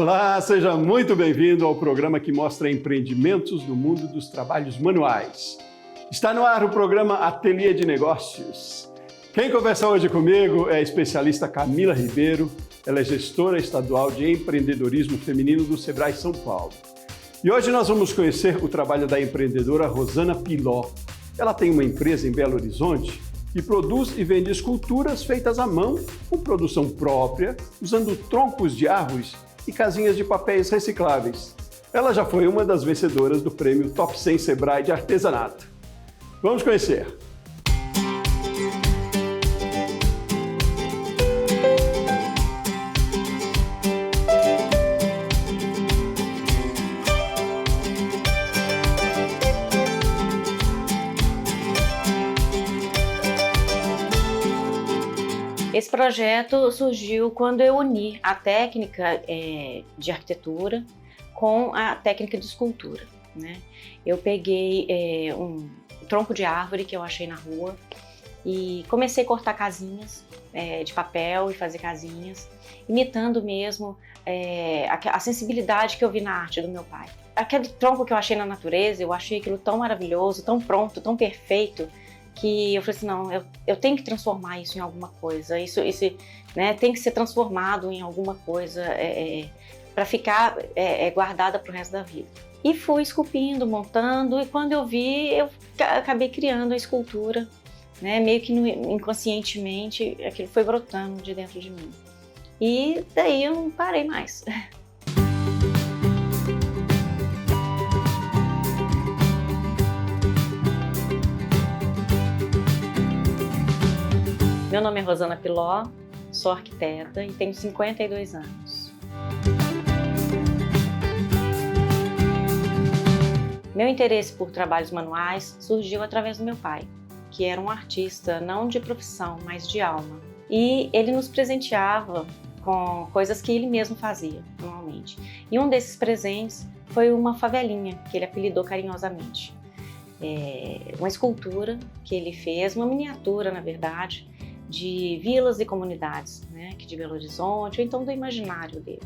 Olá, seja muito bem-vindo ao programa que mostra empreendimentos no mundo dos trabalhos manuais. Está no ar o programa Ateliê de Negócios. Quem conversa hoje comigo é a especialista Camila Ribeiro. Ela é gestora estadual de empreendedorismo feminino do Sebrae São Paulo. E hoje nós vamos conhecer o trabalho da empreendedora Rosana Piló. Ela tem uma empresa em Belo Horizonte que produz e vende esculturas feitas à mão, com produção própria, usando troncos de árvores e casinhas de papéis recicláveis. Ela já foi uma das vencedoras do prêmio Top 100 Sebrae de Artesanato. Vamos conhecer! Esse projeto surgiu quando eu uni a técnica de arquitetura com a técnica de escultura, né? Eu peguei um tronco de árvore que eu achei na rua e comecei a cortar casinhas de papel e fazer casinhas, imitando mesmo a sensibilidade que eu vi na arte do meu pai. Aquele tronco que eu achei na natureza, eu achei aquilo tão maravilhoso, tão pronto, tão perfeito, que eu falei assim, não, eu tenho que transformar isso em alguma coisa, isso né, tem que ser transformado em alguma coisa para ficar guardada para o resto da vida. E fui esculpindo, montando, e quando eu vi, eu acabei criando a escultura, né, meio que inconscientemente, aquilo foi brotando de dentro de mim. E daí eu não parei mais. Meu nome é Rosana Piló, sou arquiteta e tenho 52 anos. Meu interesse por trabalhos manuais surgiu através do meu pai, que era um artista não de profissão, mas de alma. E ele nos presenteava com coisas que ele mesmo fazia, normalmente. E um desses presentes foi uma favelinha, que ele apelidou carinhosamente. Uma escultura que ele fez, uma miniatura, na verdade, de vilas e comunidades, né, aqui de Belo Horizonte, ou então do imaginário dele.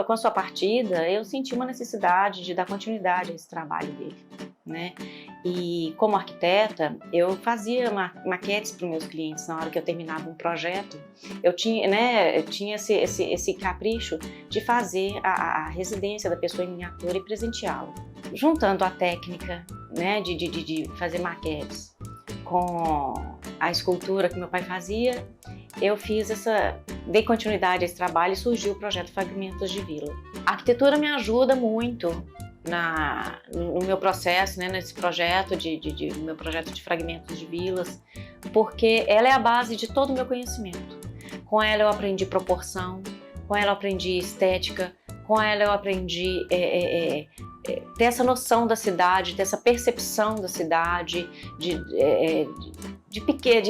Com a sua partida, eu senti uma necessidade de dar continuidade a esse trabalho dele, né? E como arquiteta, eu fazia maquetes para os meus clientes na hora que eu terminava um projeto. Eu tinha esse capricho de fazer a residência da pessoa em miniatura e presenteá-la. Juntando a técnica, né, de fazer maquetes com a escultura que meu pai fazia, eu dei continuidade a esse trabalho e surgiu o projeto Fragmentos de Vila. A arquitetura me ajuda muito no meu processo, né, nesse projeto no meu projeto de fragmentos de vilas, porque ela é a base de todo o meu conhecimento. Com ela eu aprendi proporção, com ela eu aprendi estética, com ela eu aprendi ter essa noção da cidade, ter essa percepção da cidade, de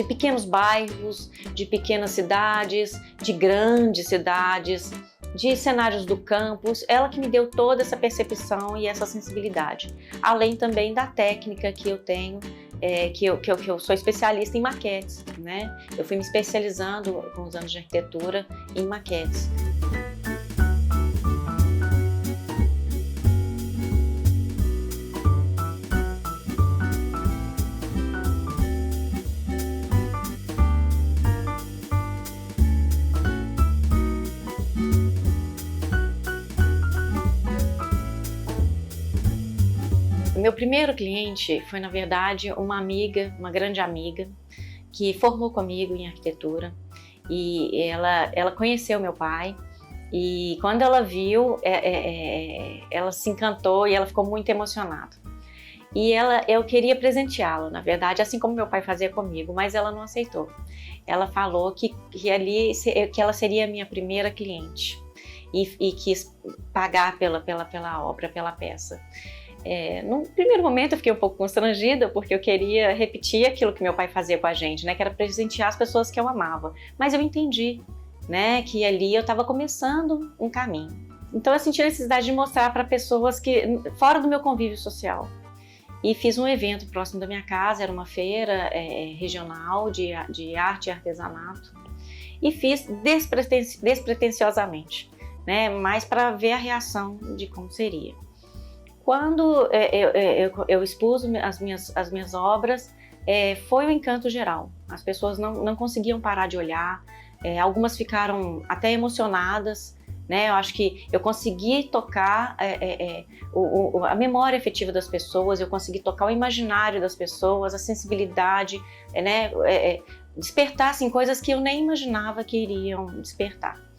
pequenos bairros, de pequenas cidades, de grandes cidades, de cenários do campus, ela que me deu toda essa percepção e essa sensibilidade. Além também da técnica que eu tenho, que eu sou especialista em maquetes, né? Eu fui me especializando com os anos de arquitetura em maquetes. Meu primeiro cliente foi, na verdade, uma grande amiga, que formou comigo em arquitetura. E ela conheceu meu pai e quando ela viu, ela se encantou e ela ficou muito emocionada. E eu queria presenteá-la, na verdade, assim como meu pai fazia comigo, mas ela não aceitou. Ela falou que ela seria a minha primeira cliente e quis pagar pela obra, pela peça. No primeiro momento eu fiquei um pouco constrangida, porque eu queria repetir aquilo que meu pai fazia com a gente, né, que era presentear as pessoas que eu amava. Mas eu entendi, né, que ali eu estava começando um caminho. Então eu senti a necessidade de mostrar para pessoas que fora do meu convívio social. E fiz um evento próximo da minha casa, era uma feira regional de arte e artesanato. E fiz despretensiosamente, né, mais para ver a reação de como seria. Quando eu expus as minhas obras, foi um encanto geral. As pessoas não conseguiam parar de olhar, algumas ficaram até emocionadas, né? Eu acho que eu consegui tocar a memória afetiva das pessoas, eu consegui tocar o imaginário das pessoas, a sensibilidade, né? Despertar assim, coisas que eu nem imaginava que iriam despertar.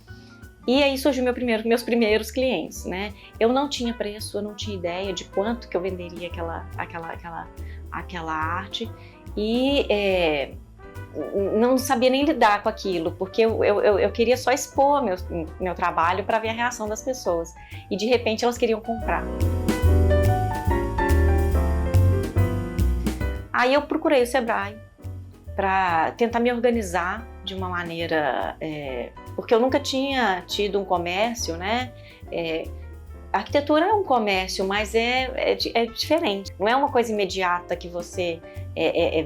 E aí surgiu meus primeiros clientes, né? Eu não tinha preço, eu não tinha ideia de quanto que eu venderia aquela arte e não sabia nem lidar com aquilo, porque eu queria só expor meu trabalho para ver a reação das pessoas. E de repente elas queriam comprar. Aí eu procurei o Sebrae para tentar me organizar de uma maneira, porque eu nunca tinha tido um comércio, né? A arquitetura é um comércio, mas é diferente. Não é uma coisa imediata que você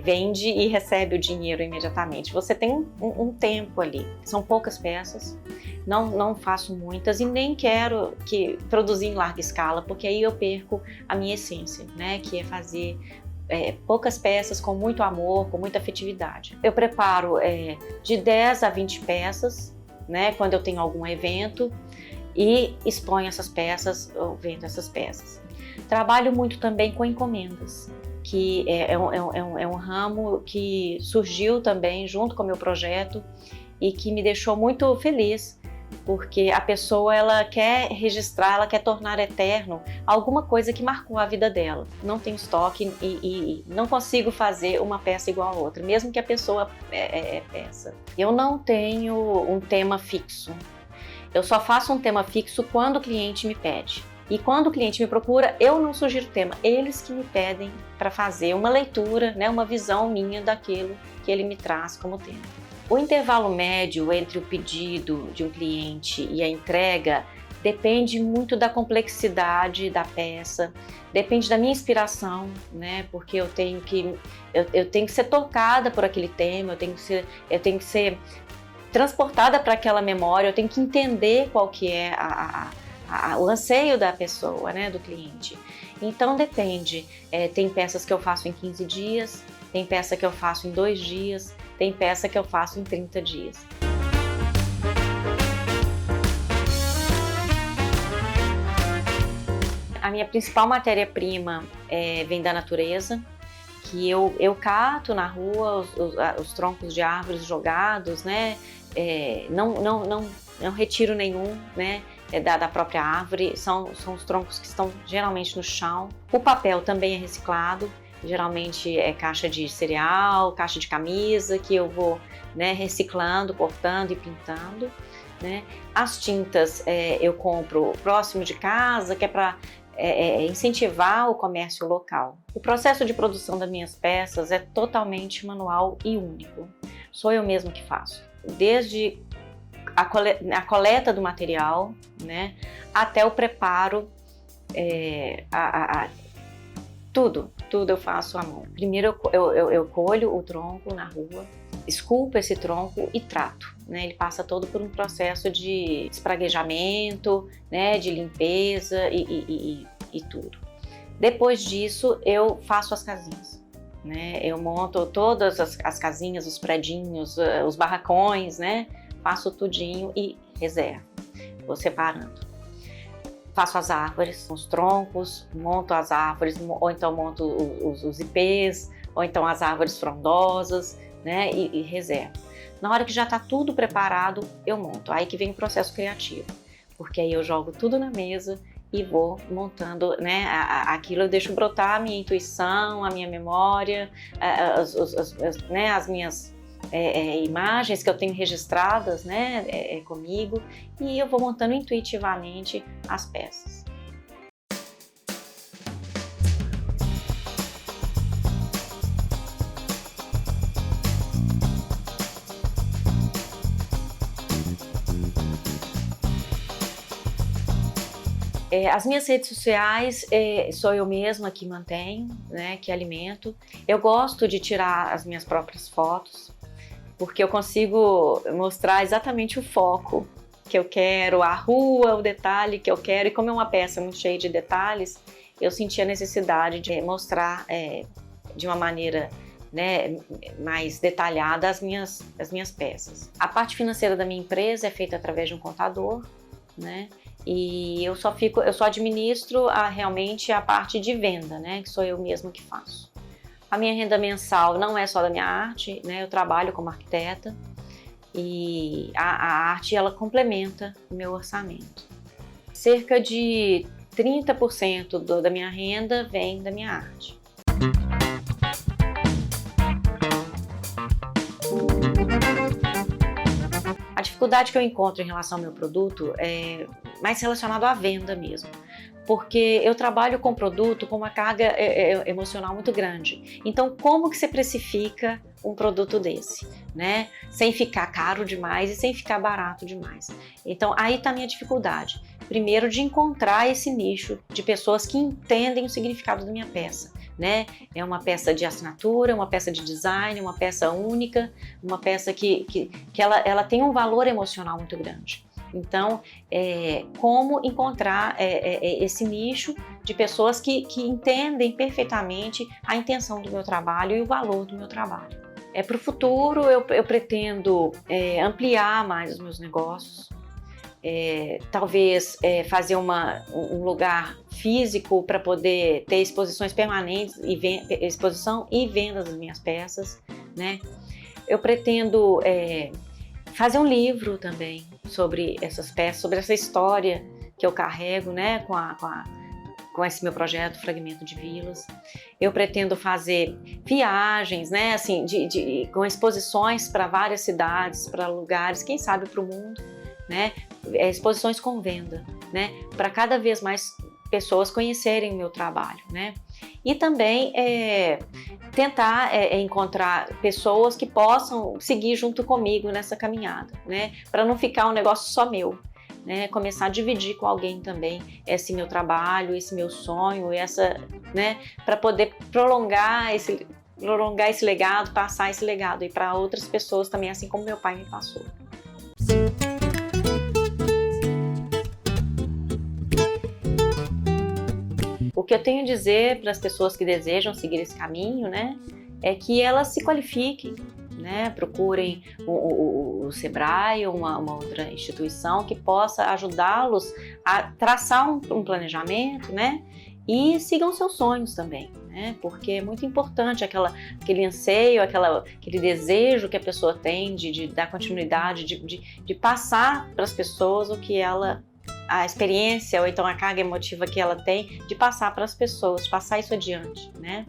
vende e recebe o dinheiro imediatamente. Você tem um tempo ali. São poucas peças, não faço muitas e nem quero produzir em larga escala, porque aí eu perco a minha essência, né? Que é fazer poucas peças com muito amor, com muita afetividade. Eu preparo de 10 a 20 peças, né, quando eu tenho algum evento, e exponho essas peças, ou vendo essas peças. Trabalho muito também com encomendas, que é um ramo que surgiu também junto com o meu projeto e que me deixou muito feliz, porque a pessoa ela quer registrar, ela quer tornar eterno alguma coisa que marcou a vida dela. Não tenho estoque e não consigo fazer uma peça igual a outra, mesmo que a pessoa peça. Eu não tenho um tema fixo. Eu só faço um tema fixo quando o cliente me pede. E quando o cliente me procura, eu não sugiro tema, eles que me pedem para fazer uma leitura, né, uma visão minha daquilo que ele me traz como tema. O intervalo médio entre o pedido de um cliente e a entrega depende muito da complexidade da peça, depende da minha inspiração, né? Porque eu tenho que ser tocada por aquele tema, eu tenho que ser transportada para aquela memória, eu tenho que entender qual que é o anseio da pessoa, né? Do cliente. Então depende. Tem peças que eu faço em 15 dias, tem peça que eu faço em 2 dias, tem peça que eu faço em 30 dias. A minha principal matéria-prima vem da natureza, que eu cato na rua os troncos de árvores jogados, né? Não retiro nenhum, né? Da própria árvore, são os troncos que estão geralmente no chão. O papel também é reciclado. Geralmente é caixa de cereal, caixa de camisa, que eu vou, né, reciclando, cortando e pintando, né? As tintas eu compro próximo de casa, que é para incentivar o comércio local. O processo de produção das minhas peças é totalmente manual e único. Sou eu mesmo que faço. Desde a coleta do material, né, até o preparo, tudo eu faço à mão. Primeiro eu colho o tronco na rua, esculpo esse tronco e trato, né? Ele passa todo por um processo de espraguejamento, né? De limpeza e tudo. Depois disso eu faço as casinhas, né? Eu monto todas as casinhas, os predinhos, os barracões, né? Faço tudinho e reservo, vou separando. Faço as árvores, os troncos, monto as árvores, ou então monto os ipês, ou então as árvores frondosas, né, e reservo. Na hora que já está tudo preparado, eu monto. Aí que vem o processo criativo, porque aí eu jogo tudo na mesa e vou montando, né, aquilo eu deixo brotar a minha intuição, a minha memória, né, as minhas imagens que eu tenho registradas, né, comigo, e eu vou montando intuitivamente as peças. As minhas redes sociais sou eu mesma que mantenho, né, que alimento. Eu gosto de tirar as minhas próprias fotos, porque eu consigo mostrar exatamente o foco que eu quero, a rua, o detalhe que eu quero. E como é uma peça muito cheia de detalhes, eu senti a necessidade de mostrar de uma maneira, né, mais detalhada as minhas peças. A parte financeira da minha empresa é feita através de um contador, né? E eu só administro realmente a parte de venda, né? Que sou eu mesma que faço. A minha renda mensal não é só da minha arte, né? Eu trabalho como arquiteta e a arte ela complementa o meu orçamento. Cerca de 30% da minha renda vem da minha arte. A dificuldade que eu encontro em relação ao meu produto é mais relacionado à venda mesmo, porque eu trabalho com produto com uma carga emocional muito grande. Então, como que você precifica um produto desse, né? Sem ficar caro demais e sem ficar barato demais. Então, aí está a minha dificuldade. Primeiro, de encontrar esse nicho de pessoas que entendem o significado da minha peça, né? É uma peça de assinatura, uma peça de design, uma peça única, uma peça que ela tem um valor emocional muito grande. Então, como encontrar esse nicho de pessoas que entendem perfeitamente a intenção do meu trabalho e o valor do meu trabalho. Para o futuro, eu pretendo ampliar mais os meus negócios, talvez fazer um lugar físico para poder ter exposições permanentes, exposição e vendas das minhas peças, né? Eu pretendo fazer um livro também sobre essas peças, sobre essa história que eu carrego, né, com esse meu projeto Fragmento de Vilas. Eu pretendo fazer viagens, né, assim, com exposições para várias cidades, para lugares, quem sabe para o mundo, né, exposições com venda, né, para cada vez mais pessoas conhecerem o meu trabalho, né. E também tentar encontrar pessoas que possam seguir junto comigo nessa caminhada, né? Para não ficar um negócio só meu, né? Começar a dividir com alguém também esse meu trabalho, esse meu sonho, né? Para poder prolongar esse legado, passar esse legado aí para outras pessoas também, assim como meu pai me passou. O que eu tenho a dizer para as pessoas que desejam seguir esse caminho, né, é que elas se qualifiquem, né, procurem o Sebrae ou uma outra instituição que possa ajudá-los a traçar um planejamento, né, e sigam seus sonhos também, né, porque é muito importante aquele anseio, aquele desejo que a pessoa tem de dar continuidade, de passar para as pessoas a experiência ou então a carga emotiva que ela tem de passar para as pessoas, passar isso adiante, né?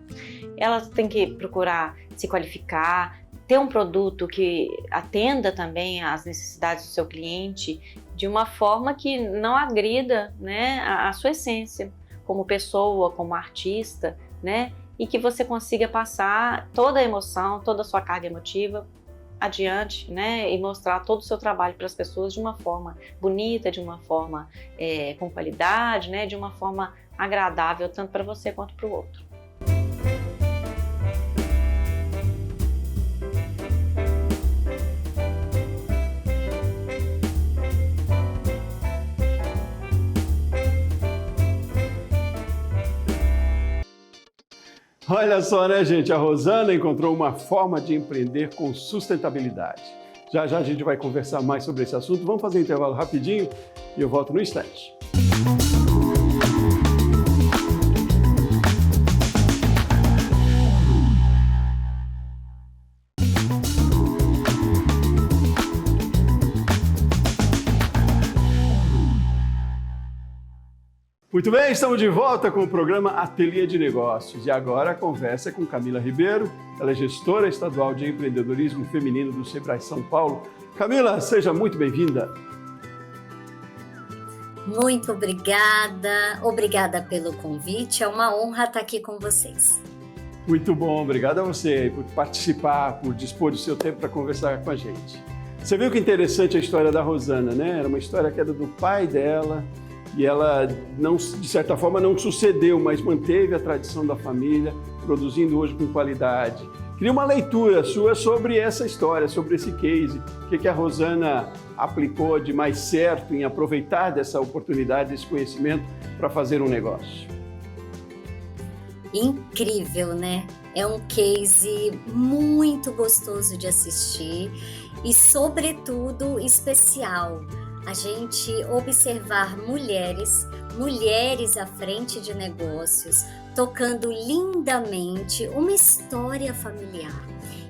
Ela tem que procurar se qualificar, ter um produto que atenda também às necessidades do seu cliente de uma forma que não agrida, né, a sua essência como pessoa, como artista, né? E que você consiga passar toda a emoção, toda a sua carga emotiva adiante, né, e mostrar todo o seu trabalho para as pessoas de uma forma bonita, de uma forma com qualidade, né, de uma forma agradável tanto para você quanto para o outro. Olha só, né, gente? A Rosana encontrou uma forma de empreender com sustentabilidade. Já já a gente vai conversar mais sobre esse assunto. Vamos fazer um intervalo rapidinho e eu volto no instante. Muito bem, estamos de volta com o programa Ateliê de Negócios. E agora a conversa é com Camila Ribeiro, ela é gestora estadual de empreendedorismo feminino do Sebrae São Paulo. Camila, seja muito bem-vinda. Muito obrigada pelo convite, é uma honra estar aqui com vocês. Muito bom, obrigado a você por participar, por dispor do seu tempo para conversar com a gente. Você viu que interessante a história da Rosana, né? Era uma história que era do pai dela, e ela, não, de certa forma, não sucedeu, mas manteve a tradição da família, produzindo hoje com qualidade. Queria uma leitura sua sobre essa história, sobre esse case. O que a Rosana aplicou de mais certo em aproveitar dessa oportunidade, desse conhecimento para fazer um negócio? Incrível, né? É um case muito gostoso de assistir e, sobretudo, especial. A gente observar mulheres à frente de negócios, tocando lindamente uma história familiar.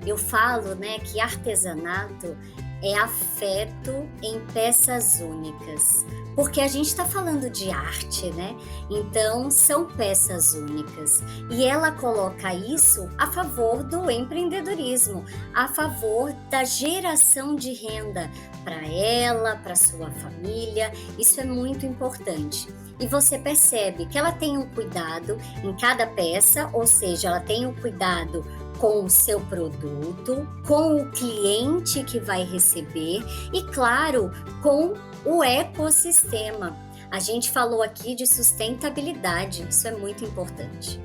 Eu falo, né, que artesanato é afeto em peças únicas, porque a gente está falando de arte, né? Então, são peças únicas. E ela coloca isso a favor do empreendedorismo, a favor da geração de renda para ela, para sua família. Isso é muito importante. E você percebe que ela tem um cuidado em cada peça, ou seja, ela tem um cuidado com o seu produto, com o cliente que vai receber e, claro, com o ecossistema. A gente falou aqui de sustentabilidade, isso é muito importante.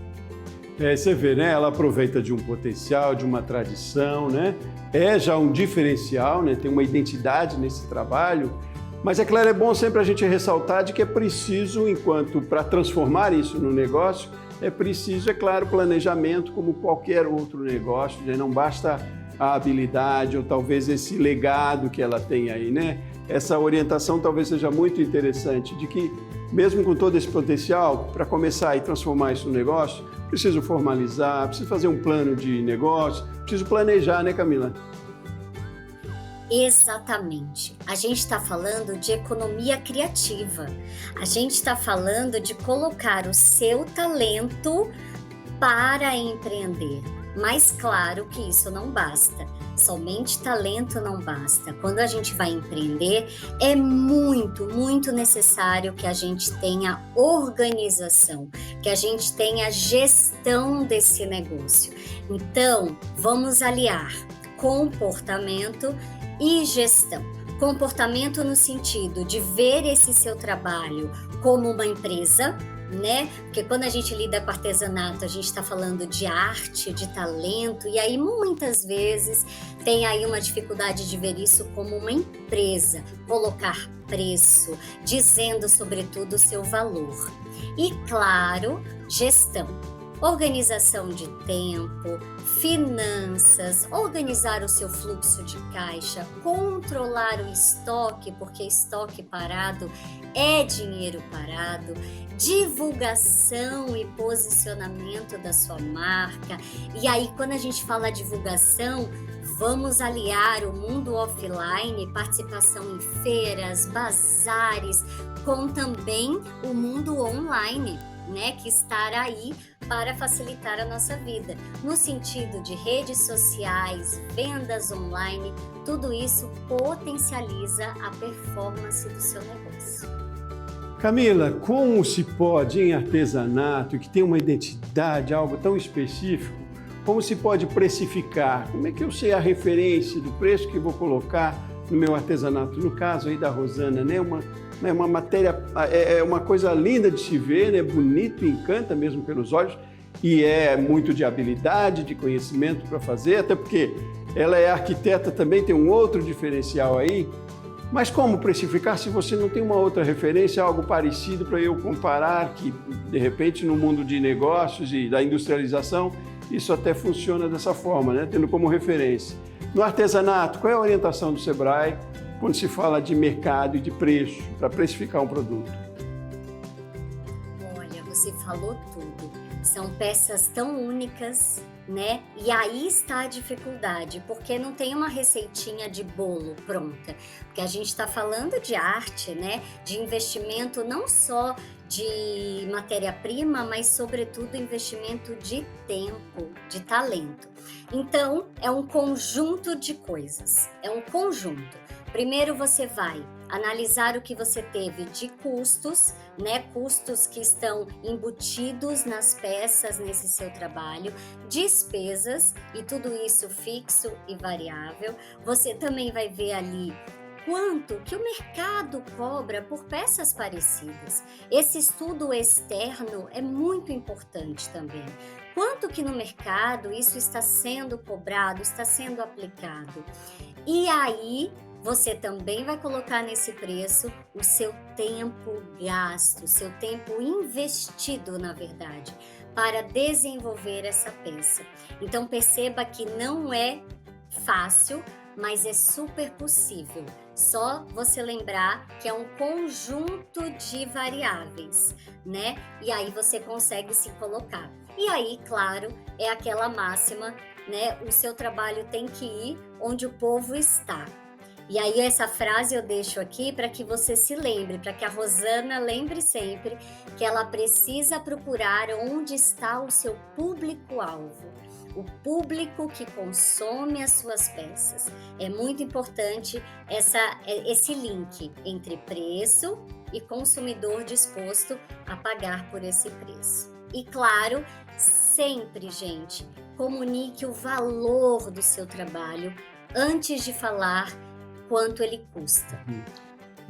Você vê, né? Ela aproveita de um potencial, de uma tradição, né? É já um diferencial, né? Tem uma identidade nesse trabalho. Mas, é claro, é bom sempre a gente ressaltar de que é preciso, para transformar isso no negócio, é preciso, é claro, planejamento como qualquer outro negócio, né? Não basta a habilidade ou talvez esse legado que ela tem aí, né? Essa orientação talvez seja muito interessante, de que mesmo com todo esse potencial, para começar e transformar isso no negócio, preciso formalizar, preciso fazer um plano de negócio, preciso planejar, né, Camila? Exatamente. A gente está falando de economia criativa. A gente está falando de colocar o seu talento para empreender. Mas claro que isso não basta. Somente talento não basta. Quando a gente vai empreender, é muito, muito necessário que a gente tenha organização, que a gente tenha gestão desse negócio. Então, vamos aliar comportamento e gestão. Comportamento no sentido de ver esse seu trabalho como uma empresa, né? Porque quando a gente lida com artesanato, a gente está falando de arte, de talento, e aí muitas vezes tem aí uma dificuldade de ver isso como uma empresa, colocar preço, dizendo sobretudo o seu valor. E claro, gestão. Organização de tempo, finanças, organizar o seu fluxo de caixa, controlar o estoque, porque estoque parado é dinheiro parado, divulgação e posicionamento da sua marca. E aí, quando a gente fala divulgação, vamos aliar o mundo offline, participação em feiras, bazares, com também o mundo online, né, que estará aí para facilitar a nossa vida, no sentido de redes sociais, vendas online, tudo isso potencializa a performance do seu negócio. Camila, como se pode em artesanato, que tem uma identidade, algo tão específico, como se pode precificar? Como é que eu sei a referência do preço que vou colocar no meu artesanato? No caso aí da Rosana, né? Uma matéria, é uma coisa linda de se ver, né? Bonito, encanta mesmo pelos olhos e é muito de habilidade, de conhecimento para fazer, até porque ela é arquiteta também, tem um outro diferencial aí. Mas como precificar se você não tem uma outra referência, algo parecido para eu comparar, que de repente no mundo de negócios e da industrialização isso até funciona dessa forma, né? Tendo como referência. No artesanato, qual é a orientação do Sebrae quando se fala de mercado e de preço, para precificar um produto? Olha, você falou tudo. São peças tão únicas, né? E aí está a dificuldade, porque não tem uma receitinha de bolo pronta. Porque a gente está falando de arte, né? De investimento não só de matéria-prima, mas sobretudo investimento de tempo, de talento. Então, é um conjunto de coisas, é um conjunto. Primeiro você vai analisar o que você teve de custos, né? Custos que estão embutidos nas peças nesse seu trabalho, despesas e tudo isso fixo e variável. Você também vai ver ali quanto que o mercado cobra por peças parecidas. Esse estudo externo é muito importante também. Quanto que no mercado isso está sendo cobrado, está sendo aplicado. E aí, você também vai colocar nesse preço o seu tempo gasto, o seu tempo investido, na verdade, para desenvolver essa peça. Então, perceba que não é fácil, mas é super possível. Só você lembrar que é um conjunto de variáveis, né? E aí você consegue se colocar. E aí, claro, é aquela máxima, né? O seu trabalho tem que ir onde o povo está. E aí essa frase eu deixo aqui para que você se lembre, para que a Rosana lembre sempre que ela precisa procurar onde está o seu público-alvo, o público que consome as suas peças. É muito importante esse link entre preço e consumidor disposto a pagar por esse preço. E claro, sempre, gente, comunique o valor do seu trabalho antes de falar quanto ele custa.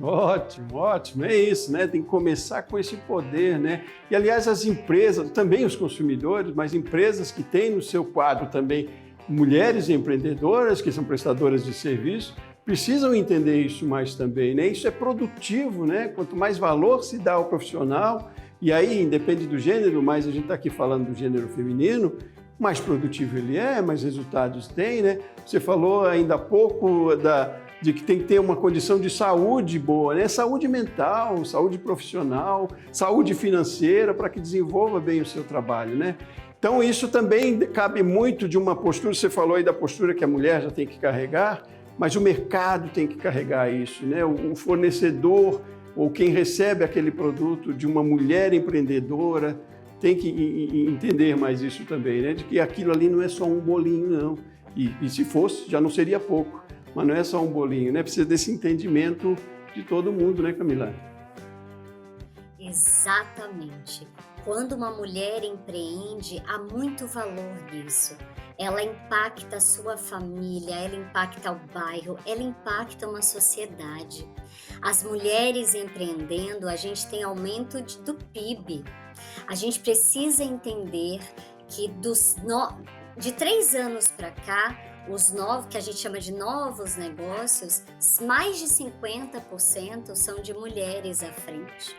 Ótimo, ótimo, é isso, né? Tem que começar com esse poder, né? E aliás, as empresas, também os consumidores, mas empresas que têm no seu quadro também mulheres empreendedoras, que são prestadoras de serviço, precisam entender isso mais também, né? Isso é produtivo, né? Quanto mais valor se dá ao profissional, e aí, independe do gênero, mas a gente está aqui falando do gênero feminino, mais produtivo ele é, mais resultados tem, né? Você falou ainda há pouco de que tem que ter uma condição de saúde boa, né? Saúde mental, saúde profissional, saúde financeira, para que desenvolva bem o seu trabalho, né? Então, isso também cabe muito de uma postura, você falou aí da postura que a mulher já tem que carregar, mas o mercado tem que carregar isso, né? O fornecedor ou quem recebe aquele produto de uma mulher empreendedora tem que entender mais isso também, né? De que aquilo ali não é só um bolinho, não. E se fosse, já não seria pouco. Mas não é só um bolinho, né? Precisa desse entendimento de todo mundo, né, Camila? Exatamente. Quando uma mulher empreende, há muito valor nisso. Ela impacta a sua família, ela impacta o bairro, ela impacta uma sociedade. As mulheres empreendendo, a gente tem aumento do PIB. A gente precisa entender que de 3 anos para cá, os novos, que a gente chama de novos negócios, mais de 50% são de mulheres à frente.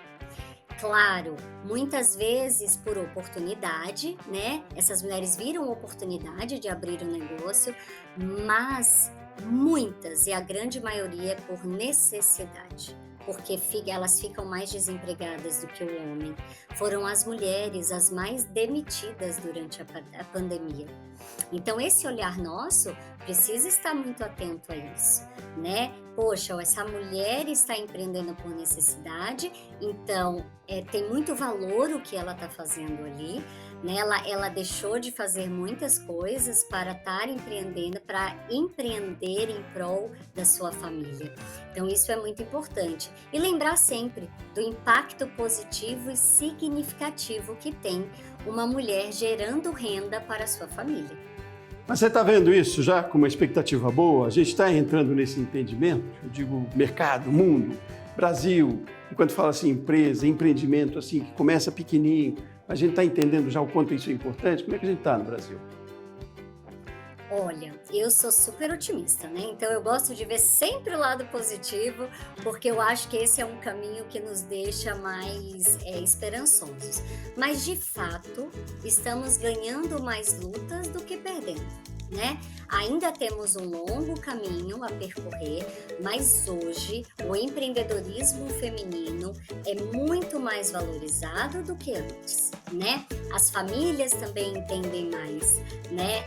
Claro, muitas vezes por oportunidade, né? Essas mulheres viram oportunidade de abrir um negócio, mas muitas, e a grande maioria, é por necessidade. Porque elas ficam mais desempregadas do que o homem. Foram as mulheres as mais demitidas durante a pandemia. Então, esse olhar nosso precisa estar muito atento a isso, né? Poxa, essa mulher está empreendendo por necessidade, então tem muito valor o que ela está fazendo ali, né? Ela deixou de fazer muitas coisas para estar empreendendo, para empreender em prol da sua família. Então, isso é muito importante. E lembrar sempre do impacto positivo e significativo que tem uma mulher gerando renda para a sua família. Mas você está vendo isso já com uma expectativa boa? A gente está entrando nesse entendimento, eu digo mercado, mundo, Brasil, enquanto fala assim empresa, empreendimento, assim, que começa pequenininho, a gente está entendendo já o quanto isso é importante? Como é que a gente está no Brasil? Olha, eu sou super otimista, né? Então eu gosto de ver sempre o lado positivo, porque eu acho que esse é um caminho que nos deixa mais esperançosos. Mas de fato, estamos ganhando mais lutas do que perdendo, né? Ainda temos um longo caminho a percorrer, mas hoje o empreendedorismo feminino é muito mais valorizado do que antes, né? As famílias também entendem mais, né?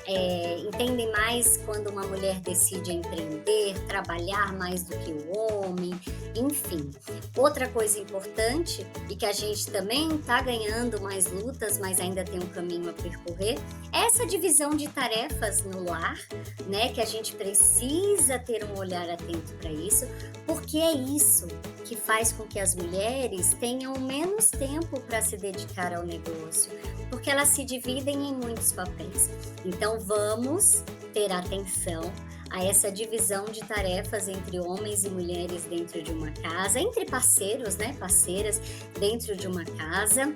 Entendem mais quando uma mulher decide empreender, trabalhar mais do que o homem, enfim. Outra coisa importante e que a gente também está ganhando mais lutas, mas ainda tem um caminho a percorrer, é essa divisão de tarefas no lar, né, que a gente precisa ter um olhar atento para isso, porque é isso que faz com que as mulheres tenham menos tempo para se dedicar ao negócio, porque elas se dividem em muitos papéis. Então vamos ter atenção a essa divisão de tarefas entre homens e mulheres dentro de uma casa, entre parceiros, né, parceiras dentro de uma casa,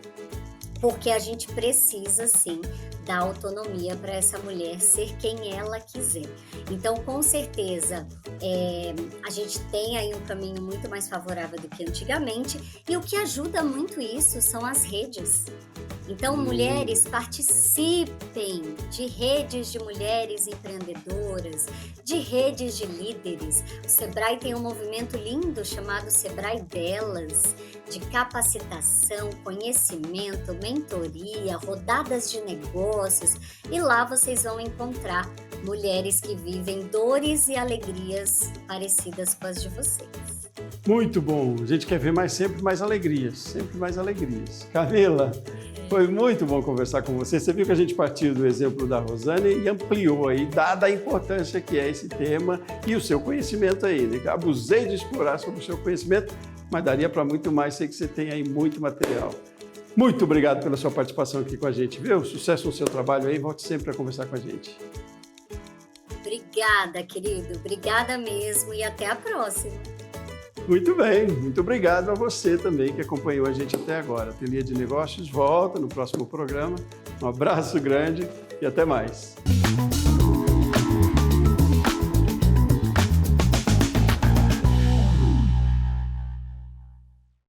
porque a gente precisa, sim, dar autonomia para essa mulher ser quem ela quiser. Então, com certeza, a gente tem aí um caminho muito mais favorável do que antigamente, e o que ajuda muito isso são as redes. Então, mulheres, participem de redes de mulheres empreendedoras, de redes de líderes. O Sebrae tem um movimento lindo chamado Sebrae Delas, de capacitação, conhecimento, mentoria, rodadas de negócios. E lá vocês vão encontrar mulheres que vivem dores e alegrias parecidas com as de vocês. Muito bom. A gente quer ver sempre mais alegrias, sempre mais alegrias. Camila, foi muito bom conversar com você. Você viu que a gente partiu do exemplo da Rosane e ampliou aí, dada a importância que é esse tema e o seu conhecimento aí, né? Abusei de explorar sobre o seu conhecimento, mas daria para muito mais. Sei que você tem aí muito material. Muito obrigado pela sua participação aqui com a gente, viu? Sucesso no seu trabalho aí. Volte sempre a conversar com a gente. Obrigada, querido. Obrigada mesmo e até a próxima. Muito bem, muito obrigado a você também que acompanhou a gente até agora. Ateliê de Negócios volta no próximo programa. Um abraço grande e até mais.